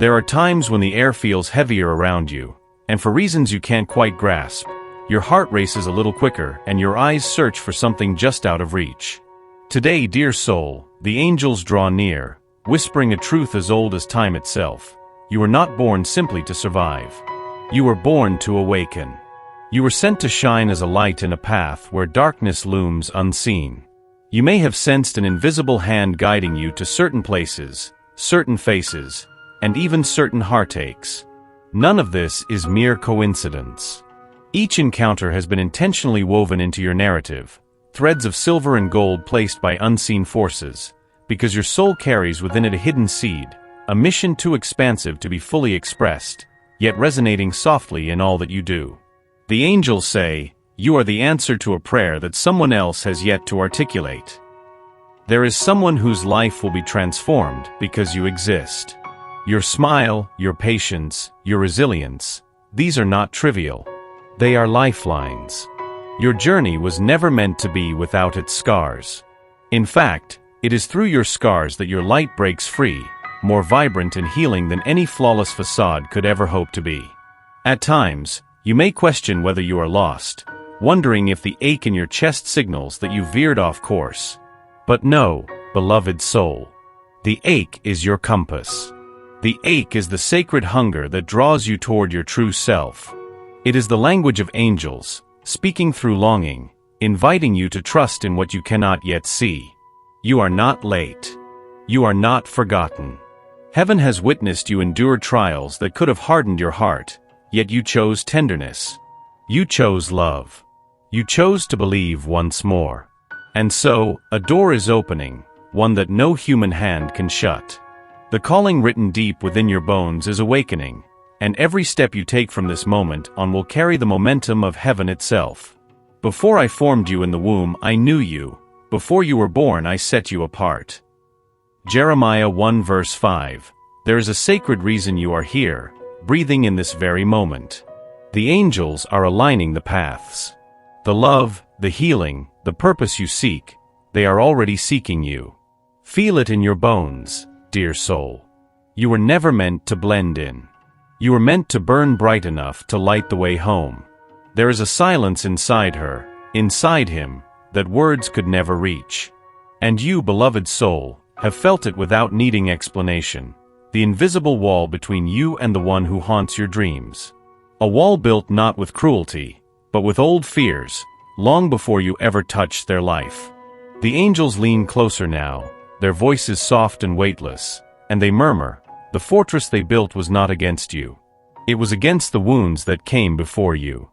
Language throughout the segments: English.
There are times when the air feels heavier around you, and for reasons you can't quite grasp, your heart races a little quicker and your eyes search for something just out of reach. Today, dear soul, the angels draw near, whispering a truth as old as time itself. You were not born simply to survive. You were born to awaken. You were sent to shine as a light in a path where darkness looms unseen. You may have sensed an invisible hand guiding you to certain places, certain faces, and even certain heartaches. None of this is mere coincidence. Each encounter has been intentionally woven into your narrative, threads of silver and gold placed by unseen forces, because your soul carries within it a hidden seed, a mission too expansive to be fully expressed, yet resonating softly in all that you do. The angels say, you are the answer to a prayer that someone else has yet to articulate. There is someone whose life will be transformed because you exist. Your smile, your patience, your resilience, these are not trivial. They are lifelines. Your journey was never meant to be without its scars. In fact, it is through your scars that your light breaks free, more vibrant and healing than any flawless facade could ever hope to be. At times, you may question whether you are lost, wondering if the ache in your chest signals that you veered off course. But no, beloved soul. The ache is your compass. The ache is the sacred hunger that draws you toward your true self. It is the language of angels, speaking through longing, inviting you to trust in what you cannot yet see. You are not late. You are not forgotten. Heaven has witnessed you endure trials that could have hardened your heart, yet you chose tenderness. You chose love. You chose to believe once more. And so, a door is opening, one that no human hand can shut. The calling written deep within your bones is awakening, and every step you take from this moment on will carry the momentum of heaven itself. Before I formed you in the womb, I knew you. Before you were born, I set you apart. Jeremiah 1 verse 5. There is a sacred reason you are here, breathing in this very moment. The angels are aligning the paths. The love, the healing, the purpose you seek, they are already seeking you. Feel it in your bones, dear soul. You were never meant to blend in. You were meant to burn bright enough to light the way home. There is a silence inside her, inside him, that words could never reach. And you, beloved soul, have felt it without needing explanation. The invisible wall between you and the one who haunts your dreams. A wall built not with cruelty, but with old fears, long before you ever touched their life. The angels lean closer now, their voices soft and weightless, and they murmur, the fortress they built was not against you. It was against the wounds that came before you.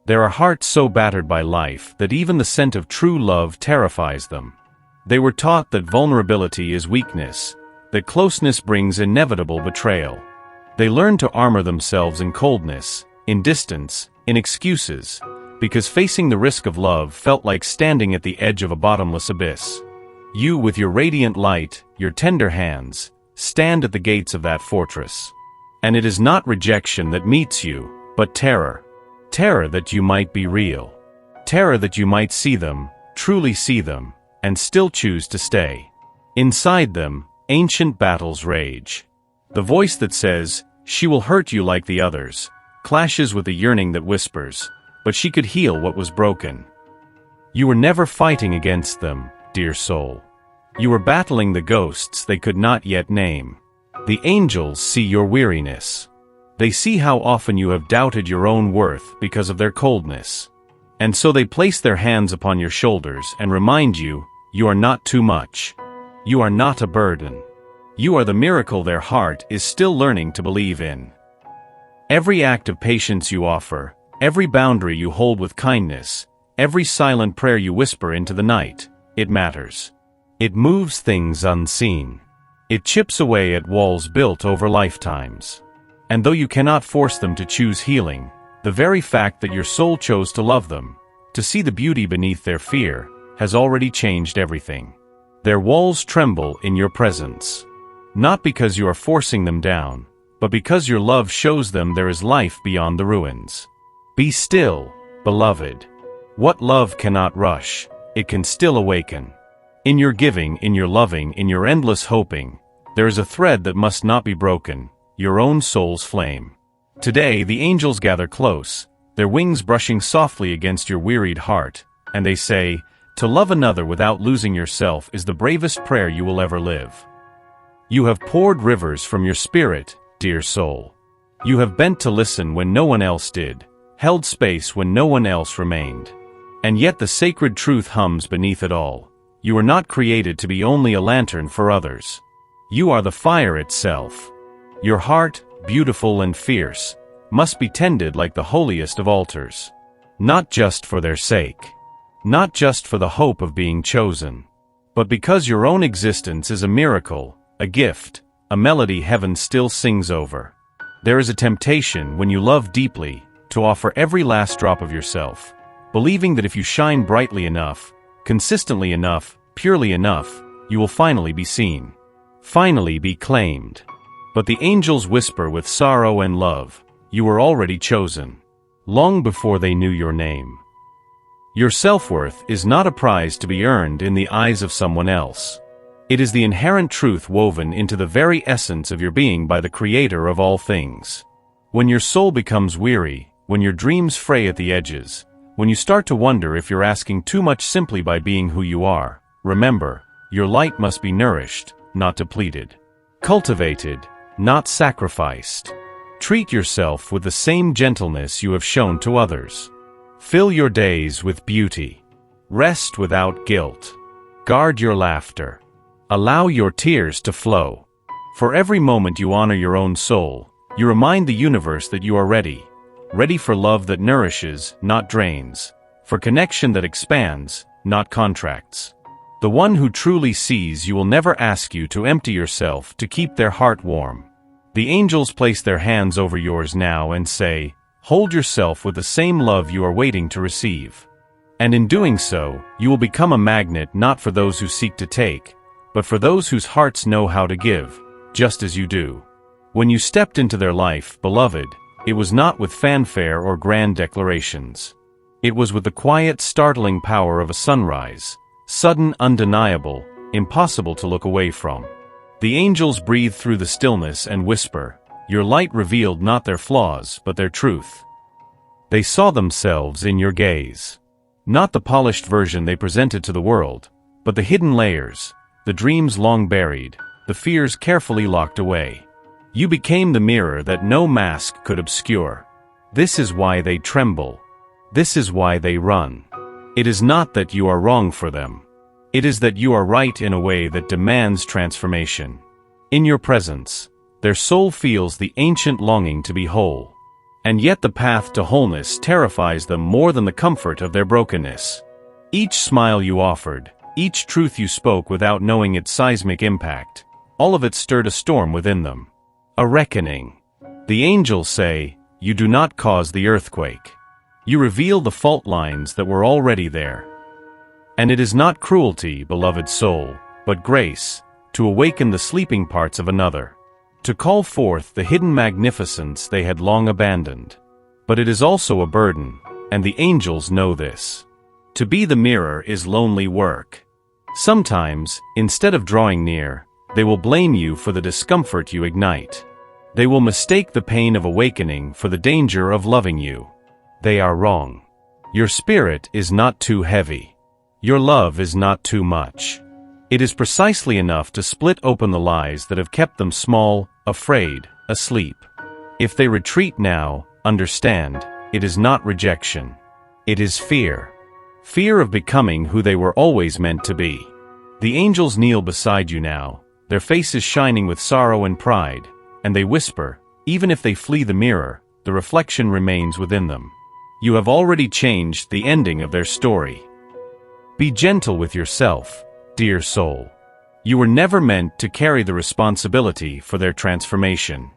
There are hearts so battered by life that even the scent of true love terrifies them. They were taught that vulnerability is weakness, that closeness brings inevitable betrayal. They learned to armor themselves in coldness, in distance, in excuses, because facing the risk of love felt like standing at the edge of a bottomless abyss. You, with your radiant light, your tender hands, stand at the gates of that fortress. And it is not rejection that meets you, but terror. Terror that you might be real. Terror that you might see them, truly see them, and still choose to stay. Inside them, ancient battles rage. The voice that says, she will hurt you like the others, clashes with the yearning that whispers, but she could heal what was broken. You were never fighting against them, dear soul. You were battling the ghosts they could not yet name. The angels see your weariness. They see how often you have doubted your own worth because of their coldness. And so they place their hands upon your shoulders and remind you, you are not too much. You are not a burden. You are the miracle their heart is still learning to believe in. Every act of patience you offer, every boundary you hold with kindness, every silent prayer you whisper into the night, it matters. It moves things unseen. It chips away at walls built over lifetimes. And though you cannot force them to choose healing, the very fact that your soul chose to love them, to see the beauty beneath their fear, has already changed everything. Their walls tremble in your presence. Not because you are forcing them down, but because your love shows them there is life beyond the ruins. Be still, beloved. What love cannot rush, it can still awaken. In your giving, in your loving, in your endless hoping, there is a thread that must not be broken, your own soul's flame. Today, the angels gather close, their wings brushing softly against your wearied heart, and they say, to love another without losing yourself is the bravest prayer you will ever live. You have poured rivers from your spirit, dear soul. You have bent to listen when no one else did, held space when no one else remained. And yet the sacred truth hums beneath it all. You are not created to be only a lantern for others. You are the fire itself. Your heart, beautiful and fierce, must be tended like the holiest of altars. Not just for their sake. Not just for the hope of being chosen. But because your own existence is a miracle, a gift, a melody heaven still sings over. There is a temptation when you love deeply to offer every last drop of yourself, believing that if you shine brightly enough, consistently enough, purely enough, you will finally be seen. Finally be claimed. But the angels whisper with sorrow and love, you were already chosen. Long before they knew your name. Your self-worth is not a prize to be earned in the eyes of someone else. It is the inherent truth woven into the very essence of your being by the Creator of all things. When your soul becomes weary, when your dreams fray at the edges, when you start to wonder if you're asking too much simply by being who you are, remember, your light must be nourished, not depleted. Cultivated, not sacrificed. Treat yourself with the same gentleness you have shown to others. Fill your days with beauty. Rest without guilt. Guard your laughter. Allow your tears to flow. For every moment you honor your own soul, you remind the universe that you are ready. Ready for love that nourishes, not drains. For connection that expands, not contracts. The one who truly sees you will never ask you to empty yourself to keep their heart warm. The angels place their hands over yours now and say, hold yourself with the same love you are waiting to receive. And in doing so, you will become a magnet not for those who seek to take, but for those whose hearts know how to give, just as you do. When you stepped into their life, beloved, it was not with fanfare or grand declarations. It was with the quiet, startling power of a sunrise, sudden, undeniable, impossible to look away from. The angels breathe through the stillness and whisper, your light revealed not their flaws, but their truth. They saw themselves in your gaze. Not the polished version they presented to the world, but the hidden layers, the dreams long buried, the fears carefully locked away. You became the mirror that no mask could obscure. This is why they tremble. This is why they run. It is not that you are wrong for them. It is that you are right in a way that demands transformation. In your presence, their soul feels the ancient longing to be whole. And yet the path to wholeness terrifies them more than the comfort of their brokenness. Each smile you offered, each truth you spoke without knowing its seismic impact, all of it stirred a storm within them. A reckoning. The angels say, you do not cause the earthquake. You reveal the fault lines that were already there. And it is not cruelty, beloved soul, but grace, to awaken the sleeping parts of another. To call forth the hidden magnificence they had long abandoned. But it is also a burden, and the angels know this. To be the mirror is lonely work. Sometimes, instead of drawing near, they will blame you for the discomfort you ignite. They will mistake the pain of awakening for the danger of loving you. They are wrong. Your spirit is not too heavy. Your love is not too much. It is precisely enough to split open the lies that have kept them small, afraid, asleep. If they retreat now, understand, it is not rejection. It is fear. Fear of becoming who they were always meant to be. The angels kneel beside you now, their faces shining with sorrow and pride, and they whisper, even if they flee the mirror, the reflection remains within them. You have already changed the ending of their story. Be gentle with yourself, dear soul. You were never meant to carry the responsibility for their transformation.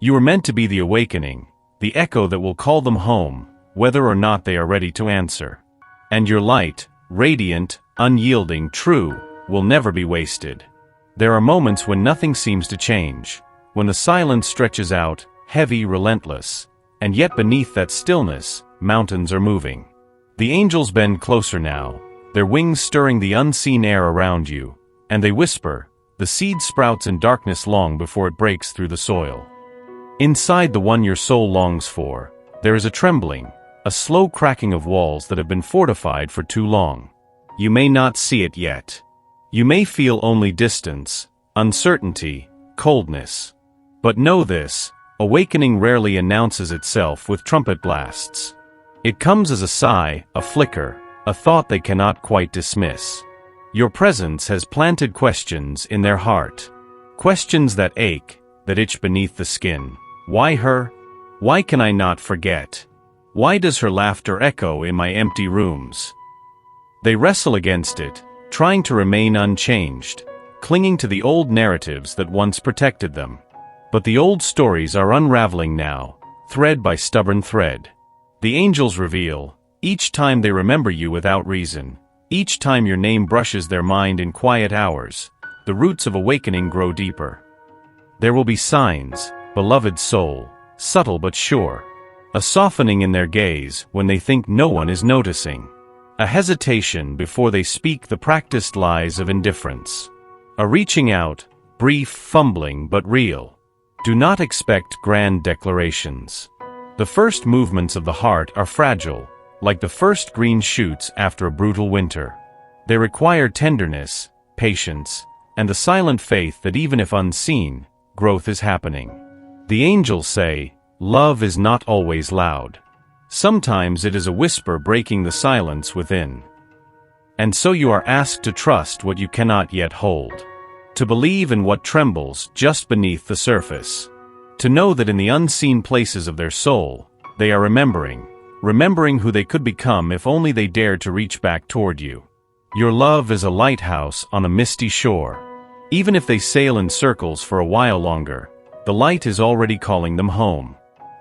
You were meant to be the awakening, the echo that will call them home, whether or not they are ready to answer. And your light, radiant, unyielding, true, will never be wasted. There are moments when nothing seems to change, when the silence stretches out, heavy, relentless, and yet beneath that stillness, mountains are moving. The angels bend closer now, their wings stirring the unseen air around you, and they whisper, the seed sprouts in darkness long before it breaks through the soil. Inside the one your soul longs for, there is a trembling, a slow cracking of walls that have been fortified for too long. You may not see it yet. You may feel only distance, uncertainty, coldness. But know this, awakening rarely announces itself with trumpet blasts. It comes as a sigh, a flicker, a thought they cannot quite dismiss. Your presence has planted questions in their heart. Questions that ache, that itch beneath the skin. Why her? Why can I not forget? Why does her laughter echo in my empty rooms? They wrestle against it, trying to remain unchanged, clinging to the old narratives that once protected them. But the old stories are unraveling now, thread by stubborn thread. The angels reveal, each time they remember you without reason, each time your name brushes their mind in quiet hours, the roots of awakening grow deeper. There will be signs, beloved soul, subtle but sure. A softening in their gaze when they think no one is noticing. A hesitation before they speak the practiced lies of indifference. A reaching out, brief, fumbling but real. Do not expect grand declarations. The first movements of the heart are fragile, like the first green shoots after a brutal winter. They require tenderness, patience, and the silent faith that even if unseen, growth is happening. The angels say, love is not always loud. Sometimes it is a whisper breaking the silence within. And so you are asked to trust what you cannot yet hold. To believe in what trembles just beneath the surface. To know that in the unseen places of their soul, they are remembering who they could become if only they dared to reach back toward you. Your love is a lighthouse on a misty shore. Even if they sail in circles for a while longer, the light is already calling them home.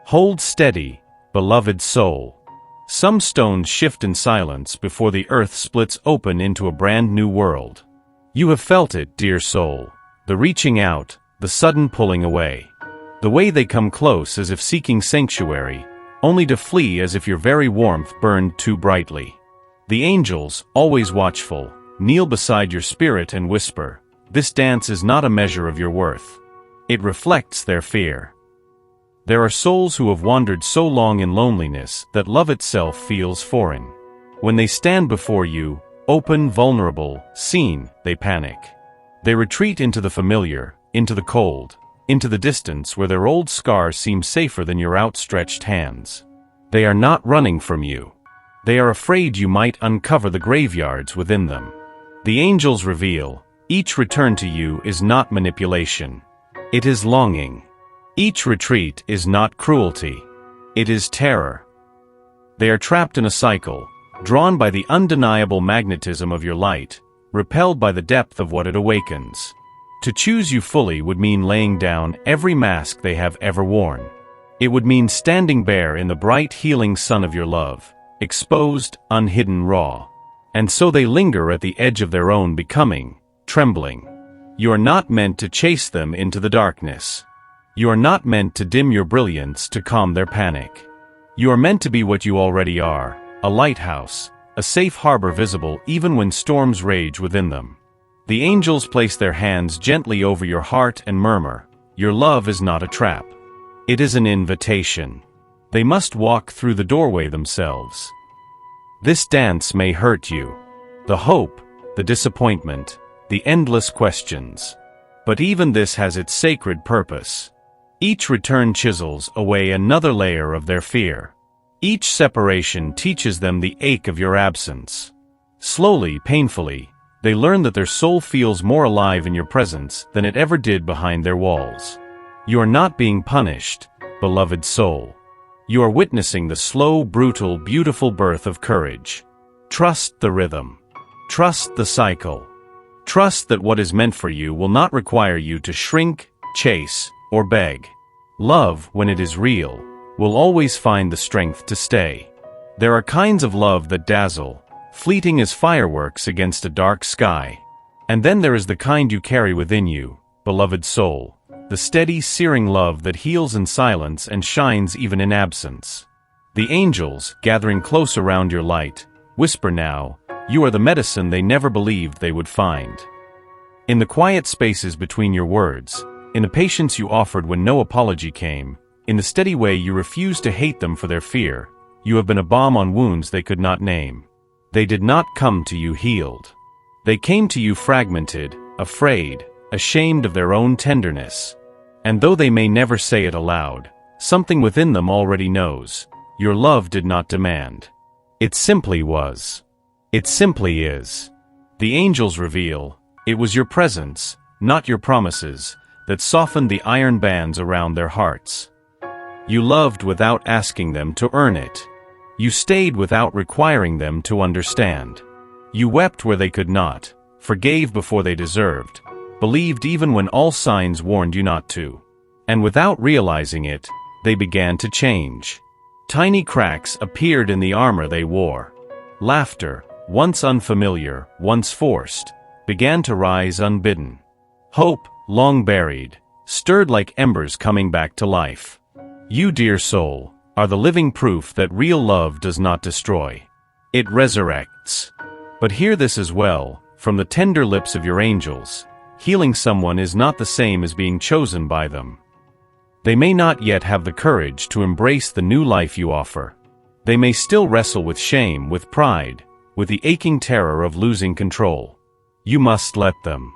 Hold steady, beloved soul. Some stones shift in silence before the earth splits open into a brand new world. You have felt it, dear soul, the reaching out, the sudden pulling away. The way they come close as if seeking sanctuary, only to flee as if your very warmth burned too brightly. The angels, always watchful, kneel beside your spirit and whisper, this dance is not a measure of your worth. It reflects their fear. There are souls who have wandered so long in loneliness that love itself feels foreign. When they stand before you, open, vulnerable, seen, they panic. They retreat into the familiar, into the cold, into the distance where their old scars seem safer than your outstretched hands. They are not running from you. They are afraid you might uncover the graveyards within them. The angels reveal, each return to you is not manipulation. It is longing. Each retreat is not cruelty. It is terror. They are trapped in a cycle, drawn by the undeniable magnetism of your light, repelled by the depth of what it awakens. To choose you fully would mean laying down every mask they have ever worn. It would mean standing bare in the bright healing sun of your love, exposed, unhidden, raw. And so they linger at the edge of their own becoming, trembling. You are not meant to chase them into the darkness. You are not meant to dim your brilliance to calm their panic. You are meant to be what you already are, a lighthouse, a safe harbor visible even when storms rage within them. The angels place their hands gently over your heart and murmur, your love is not a trap. It is an invitation. They must walk through the doorway themselves. This dance may hurt you. The hope, the disappointment, the endless questions. But even this has its sacred purpose. Each return chisels away another layer of their fear. Each separation teaches them the ache of your absence. Slowly, painfully, they learn that their soul feels more alive in your presence than it ever did behind their walls. You are not being punished, beloved soul. You are witnessing the slow, brutal, beautiful birth of courage. Trust the rhythm. Trust the cycle. Trust that what is meant for you will not require you to shrink, chase, or beg. Love, when it is real, will always find the strength to stay. There are kinds of love that dazzle, fleeting as fireworks against a dark sky. And then there is the kind you carry within you, beloved soul, the steady, searing love that heals in silence and shines even in absence. The angels, gathering close around your light, whisper now, you are the medicine they never believed they would find. In the quiet spaces between your words, in the patience you offered when no apology came, In the steady way you refuse to hate them for their fear, you have been a balm on wounds they could not name. They did not come to you healed. They came to you fragmented, afraid, ashamed of their own tenderness. And though they may never say it aloud, something within them already knows. Your love did not demand. It simply was. It simply is. The angels reveal, it was your presence, not your promises, that softened the iron bands around their hearts. You loved without asking them to earn it. You stayed without requiring them to understand. You wept where they could not, forgave before they deserved, believed even when all signs warned you not to. And without realizing it, they began to change. Tiny cracks appeared in the armor they wore. Laughter, once unfamiliar, once forced, began to rise unbidden. Hope, long buried, stirred like embers coming back to life. You, dear soul, are the living proof that real love does not destroy. It resurrects. But hear this as well, from the tender lips of your angels, healing someone is not the same as being chosen by them. They may not yet have the courage to embrace the new life you offer. They may still wrestle with shame, with pride, with the aching terror of losing control. You must let them.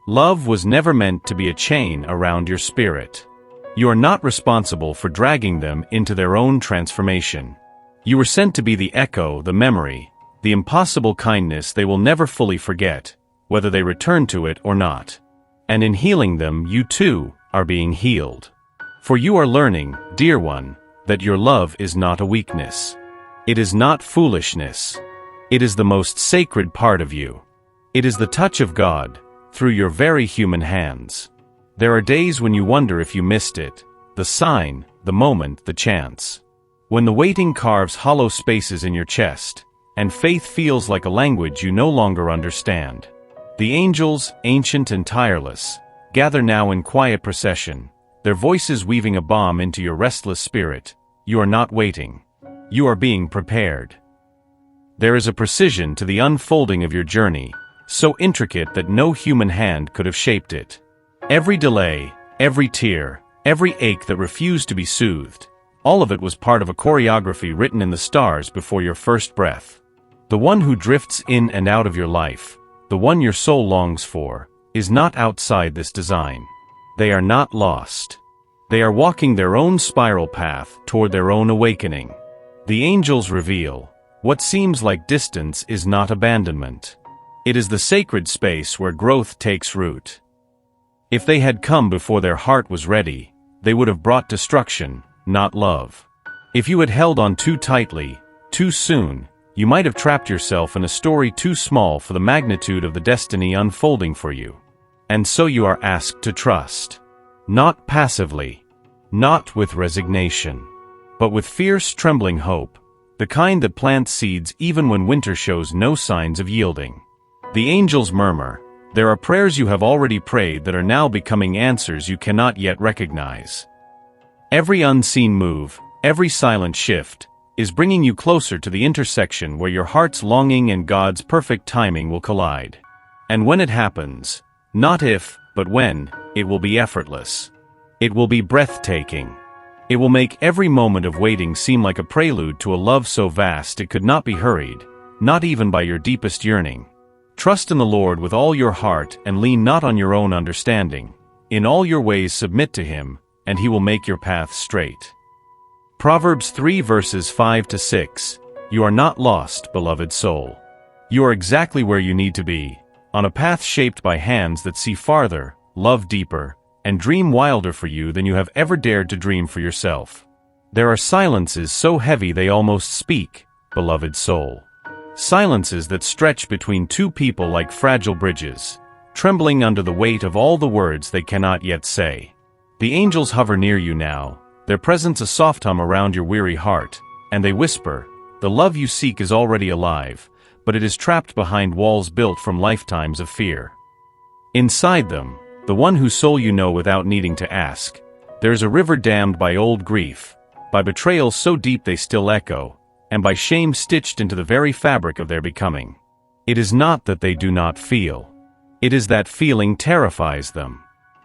Love was never meant to be a chain around your spirit. You are not responsible for dragging them into their own transformation. You were sent to be the echo, the memory, the impossible kindness they will never fully forget, whether they return to it or not. And in healing them, you too are being healed. For you are learning, dear one, that your love is not a weakness. It is not foolishness. It is the most sacred part of you. It is the touch of God, through your very human hands. There are days when you wonder if you missed it, the sign, the moment, the chance. When the waiting carves hollow spaces in your chest, and faith feels like a language you no longer understand. The angels, ancient and tireless, gather now in quiet procession, their voices weaving a balm into your restless spirit. You are not waiting. You are being prepared. There is a precision to the unfolding of your journey, so intricate that no human hand could have shaped it. Every delay, every tear, every ache that refused to be soothed, all of it was part of a choreography written in the stars before your first breath. The one who drifts in and out of your life, the one your soul longs for, is not outside this design. They are not lost. They are walking their own spiral path toward their own awakening. The angels reveal, what seems like distance is not abandonment. It is the sacred space where growth takes root. If they had come before their heart was ready, they would have brought destruction, not love. If you had held on too tightly, too soon, you might have trapped yourself in a story too small for the magnitude of the destiny unfolding for you. And so you are asked to trust. Not passively, not with resignation, but with fierce, trembling hope, the kind that plants seeds even when winter shows no signs of yielding. The angels murmur, there are prayers you have already prayed that are now becoming answers you cannot yet recognize. Every unseen move, every silent shift, is bringing you closer to the intersection where your heart's longing and God's perfect timing will collide. And when it happens, not if, but when, it will be effortless. It will be breathtaking. It will make every moment of waiting seem like a prelude to a love so vast it could not be hurried, not even by your deepest yearning. Trust in the Lord with all your heart and lean not on your own understanding. In all your ways submit to Him, and He will make your path straight. Proverbs 3 verses 5 to 6. You are not lost, beloved soul. You are exactly where you need to be, on a path shaped by hands that see farther, love deeper, and dream wilder for you than you have ever dared to dream for yourself. There are silences so heavy they almost speak, beloved soul. Silences that stretch between two people like fragile bridges, trembling under the weight of all the words they cannot yet say. The angels hover near you now, their presence a soft hum around your weary heart, and they whisper, the love you seek is already alive, but it is trapped behind walls built from lifetimes of fear. Inside them, the one whose soul you know without needing to ask, there is a river dammed by old grief, by betrayals so deep they still echo, and by shame stitched into the very fabric of their becoming. It is not that they do not feel. It is that feeling terrifies them.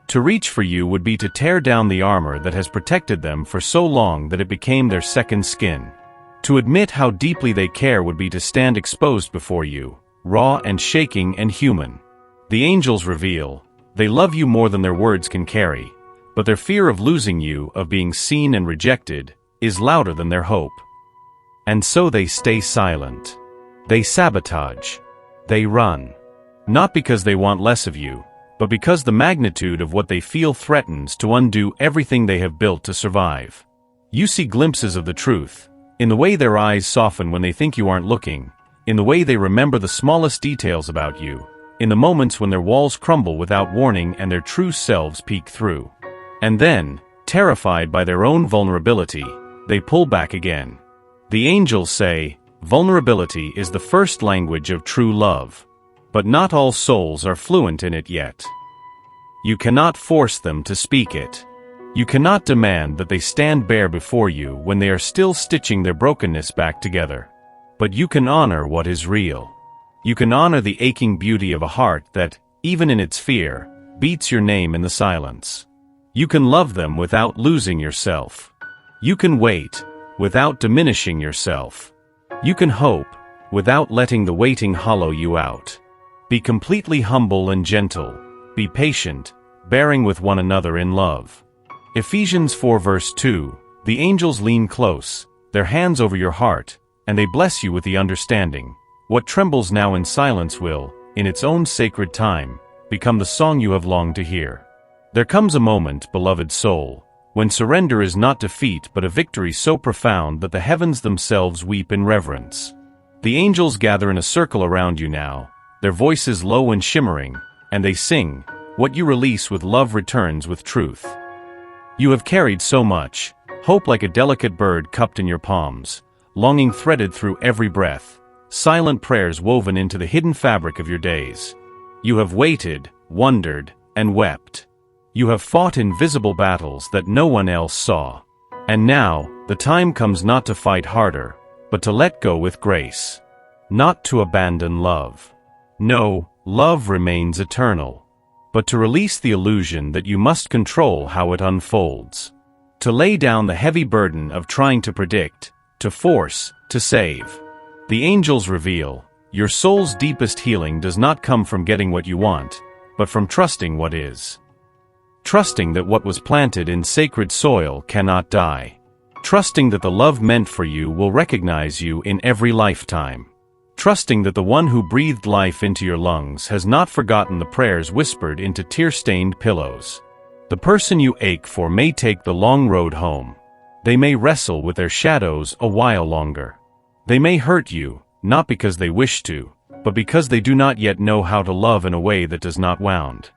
To reach for you would be to tear down the armor that has protected them for so long that it became their second skin. To admit how deeply they care would be to stand exposed before you, raw and shaking and human. The angels reveal, they love you more than their words can carry, but their fear of losing you, of being seen and rejected, is louder than their hope. And so they stay silent. They sabotage. They run. Not because they want less of you, but because the magnitude of what they feel threatens to undo everything they have built to survive. You see glimpses of the truth, in the way their eyes soften when they think you aren't looking, in the way they remember the smallest details about you, in the moments when their walls crumble without warning and their true selves peek through. And then, terrified by their own vulnerability, they pull back again. The angels say, vulnerability is the first language of true love. But not all souls are fluent in it yet. You cannot force them to speak it. You cannot demand that they stand bare before you when they are still stitching their brokenness back together. But you can honor what is real. You can honor the aching beauty of a heart that, even in its fear, beats your name in the silence. You can love them without losing yourself. You can wait, without diminishing yourself. You can hope, without letting the waiting hollow you out. Be completely humble and gentle. Be patient, bearing with one another in love. Ephesians 4 verse 2, the angels lean close, their hands over your heart, and they bless you with the understanding. What trembles now in silence will, in its own sacred time, become the song you have longed to hear. There comes a moment, beloved soul, when surrender is not defeat but a victory so profound that the heavens themselves weep in reverence. The angels gather in a circle around you now, their voices low and shimmering, and they sing, what you release with love returns with truth. You have carried so much, hope like a delicate bird cupped in your palms, longing threaded through every breath, silent prayers woven into the hidden fabric of your days. You have waited, wondered, and wept. You have fought invisible battles that no one else saw. And now, the time comes not to fight harder, but to let go with grace. Not to abandon love. No, love remains eternal. But to release the illusion that you must control how it unfolds. To lay down the heavy burden of trying to predict, to force, to save. The angels reveal, your soul's deepest healing does not come from getting what you want, but from trusting what is. Trusting that what was planted in sacred soil cannot die. Trusting that the love meant for you will recognize you in every lifetime. Trusting that the one who breathed life into your lungs has not forgotten the prayers whispered into tear-stained pillows. The person you ache for may take the long road home. They may wrestle with their shadows a while longer. They may hurt you, not because they wish to, but because they do not yet know how to love in a way that does not wound.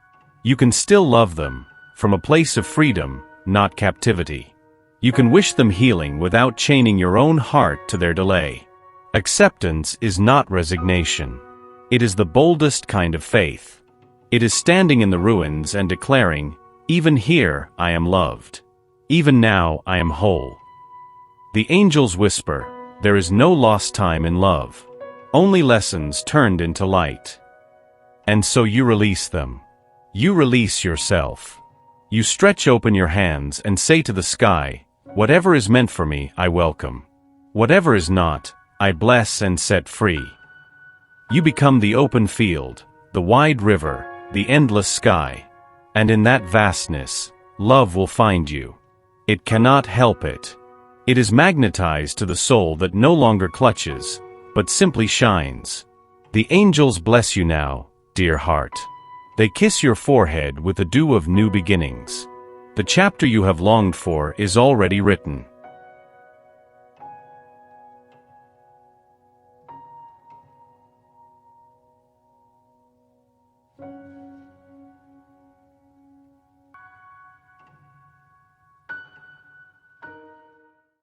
You can still love them, from a place of freedom, not captivity. You can wish them healing without chaining your own heart to their delay. Acceptance is not resignation. It is the boldest kind of faith. It is standing in the ruins and declaring, even here I am loved. Even now I am whole. The angels whisper, there is no lost time in love. Only lessons turned into light. And so you release them. You release yourself. You stretch open your hands and say to the sky, whatever is meant for me, I welcome. Whatever is not, I bless and set free. You become the open field, the wide river, the endless sky. And in that vastness, love will find you. It cannot help it. It is magnetized to the soul that no longer clutches, but simply shines. The angels bless you now, dear heart. They kiss your forehead with the dew of new beginnings. The chapter you have longed for is already written.